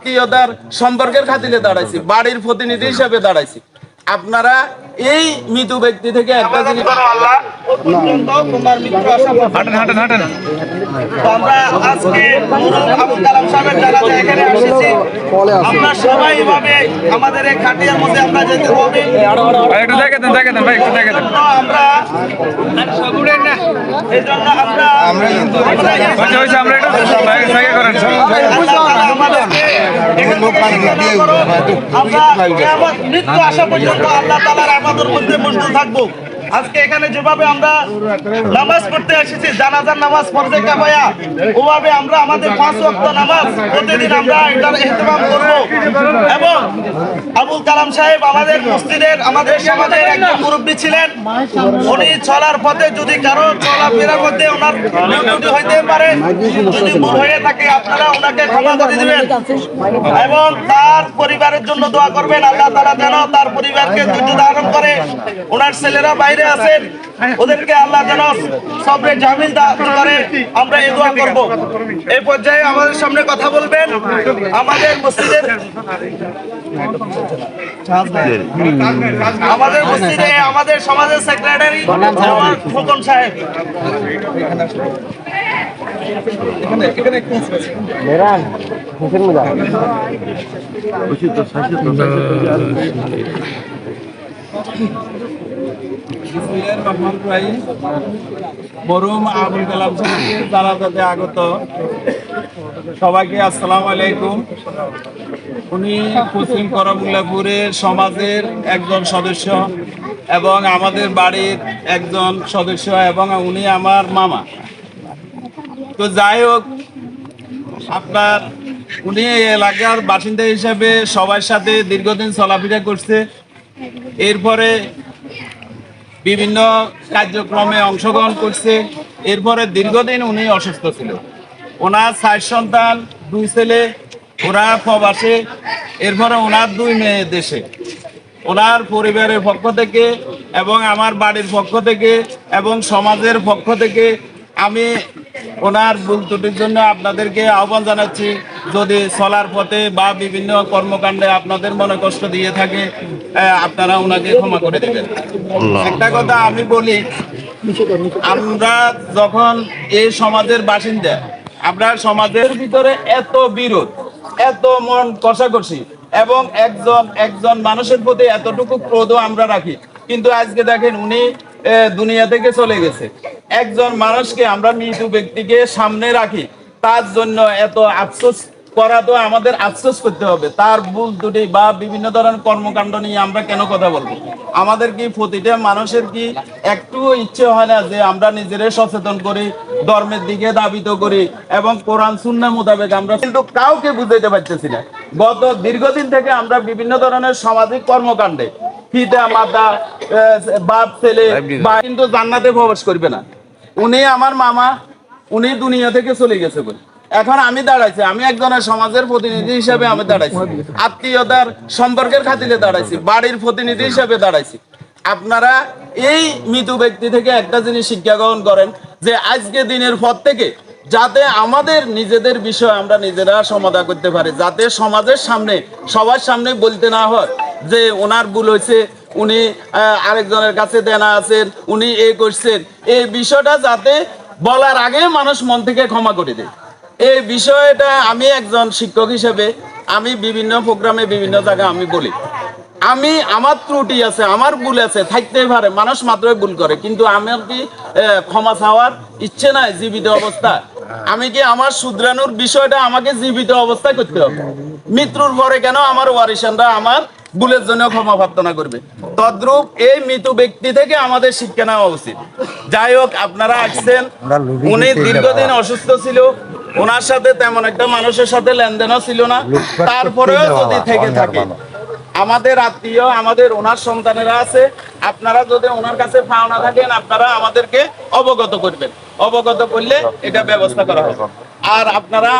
আত্মীয়তার সম্পর্কের খাতিরে দাঁড়াইছি, বাড়ির প্রতিনিধি হিসেবে দাঁড়াইছি। আপনারা এই মৃত ব্যক্তি থেকে একটা জিনিস আমরা সবাই এভাবে আমাদের এই খাটিয়ার মধ্যে আমরা যেতে হবে। এই জন্য আমরা মৃত্যু আসা পর্যন্ত আল্লাহ তাআলার ইবাদতের মধ্যে মশগুল থাকবো। আজকে এখানে যেভাবে আমরা নামাজ পড়তে এসেছি, জানাজার নামাজ ফরজে কিফায়া, ওভাবে আমরা আমাদের 5 ওয়াক্ত নামাজ প্রতিদিন আমরা এটার ইহতিমাম করব। এবং আবুল কালাম সাহেব আমাদের মসজিদের, আমাদের সমাজের একজন মুরব্বী ছিলেন। উনি চলার পথে যদি কারো চলাফেরার মধ্যে ওনার ত্রুটি হইতে পারে, যদি ভুল হয়ে থাকে, আপনারা ওনাকে ক্ষমা করে দিবেন এবং তার পরিবারের জন্য দোয়া করবেন। আল্লাহ তাআলা যেন তার পরিবারকে ধৈর্য ধারণ করে। ওনার ছেলেরা বাইরে আছেন, ওদেরকে আল্লাহ যেন সবরে জামিন দান করে, আমরা এই দোয়া করব। এই পর্যায়ে আমাদের সামনে কথা বলবেন আমাদের মসজিদের আমাদের সমাজের সেক্রেটারি ফুকন সাহেব। মরহুম আবুল কালাম সাহেবের জানাজাতে আগত সবাইকে আসসালামু আলাইকুম। উনি পশ্চিম করমুল্লাপুরের সমাজের একজন সদস্য এবং আমাদের বাড়ির একজন সদস্য এবং উনি আমার মামা। তো যাই হোক, আপনার উনি এলাকার বাসিন্দা হিসেবে সবার সাথে দীর্ঘদিন চলাফেরা করছে। এরপরে বিভিন্ন কার্যক্রমে অংশগ্রহণ করছে। এরপরে দীর্ঘদিন উনি অসুস্থ ছিল। ওনার 4 সন্তান, 2 ছেলে, ওরা প্রবাসে। এরপরে ওনার 2 মেয়ে দেশে। ওনার পরিবারের পক্ষ থেকে এবং আমার বাড়ির পক্ষ থেকে এবং সমাজের পক্ষ থেকে আমি ওনার ভুল ত্রুটির জন্য আপনাদেরকে আহ্বান জানাচ্ছি। যদি চলার পথে বা বিভিন্ন কর্মকাণ্ডে আপনাদের মনে কষ্ট দিয়ে থাকে, আপনারা ওনাকে ক্ষমা করে দেবেন। একটা কথা আমি বলি, আমরা যখন এই সমাজের বাসিন্দা, আমরা সমাজের ভিতরে এত বিরোধ, এত মন কষাকষি এবং একজন মানুষের প্রতি এতটুকু ক্রোধ আমরা রাখি, কিন্তু আজকে দেখেন উনি দুনিয়া থেকে চলে গেছে। একজন মানুষকে, আমরা মৃত ব্যক্তিকে সামনে রাখি, তার জন্য এত আফসোস করা, তো আমাদের আফসোস করতে হবে। তার ভুল ত্রুটি বা বিভিন্ন ধরনের কর্মকাণ্ড নিয়ে আমরা কেন কথা বলবো? আমাদের কি প্রতিটা মানুষের কি একটু ইচ্ছে হয় না যে আমরা নিজেরাই সচেতন করি, ধর্মের দিকে ধাবিত করি এবং কোরআন সুন্নাহ মোতাবেক আমরা, কিন্তু কাউকে বুঝাইতে পারতেছি না। গত দীর্ঘদিন থেকে আমরা বিভিন্ন ধরনের সামাজিক কর্মকাণ্ডে পিতা মাতা, বাপ ছেলে বা কিন্তু জান্নাতে প্রবেশ করবে না। উনি আমার মামা, উনি দুনিয়া থেকে চলে গেছে বলে এখন আমি দাঁড়াইছি, আমি একজনের সমাজের প্রতিনিধি হিসেবে আমি দাঁড়াইছি, আত্মীয়তার সম্পর্কের খাতিরে দাঁড়াইছি, বাড়ির প্রতিনিধি হিসেবে দাঁড়াইছি। আপনারা এই মৃত ব্যক্তি থেকে একটা জিনিস শিক্ষা গ্রহণ করেন যে আজকে দিনের পর থেকে যাতে আমাদের নিজেদের বিষয় আমরা নিজেরা সমাধান করতে পারি, যাতে সমাজের সামনে, সবার সামনে বলতে না হয় যে ওনার ভুল হয়েছে, উনি আরেকজনের কাছে দেনা আছেন, উনি এই করছেন। এই বিষয়টা যাতে বলার আগে মানুষ মন থেকে ক্ষমা করে দেয়। এই বিষয়টা আমি একজন শিক্ষক হিসেবে আমি বিভিন্ন প্রোগ্রামে বিভিন্ন জায়গায় আমি বলি, আমার ত্রুটি আছে, আমার ভুল আছে, থাকতেই পারে, মানুষ মাত্রই ভুল করে, কিন্তু আমার কি ক্ষমা চাওয়ার ইচ্ছে নাই জীবিত অবস্থা? আমি কি আমার শুধরানোর বিষয়টা আমাকে জীবিত অবস্থায় করতে হবে? মৃত্যুর পরে কেন আমার ওয়ারিসানরা আমার ভুলের জন্য ক্ষমা প্রার্থনা করবে? তদ্রূপ এই মৃত ব্যক্তি থেকে আমাদের শিক্ষা নেওয়া উচিত। যাই হোক, আপনারা আসছেন, উনি দীর্ঘদিন অসুস্থ ছিল, ওনার সাথে তেমন একটা মানুষের সাথে লেনদেনও ছিল না। তারপরেও যদি থেকে থাকে, আমাদের আত্মীয়, আমাদের ওনার সন্তানেরা আছে, আপনারা যদি ওনার কাছে পাওনা থাকেন, আপনারা আমাদেরকে অবগত করবেন। অবগত করলে এটা ব্যবস্থা করা হবে। আর আপনারা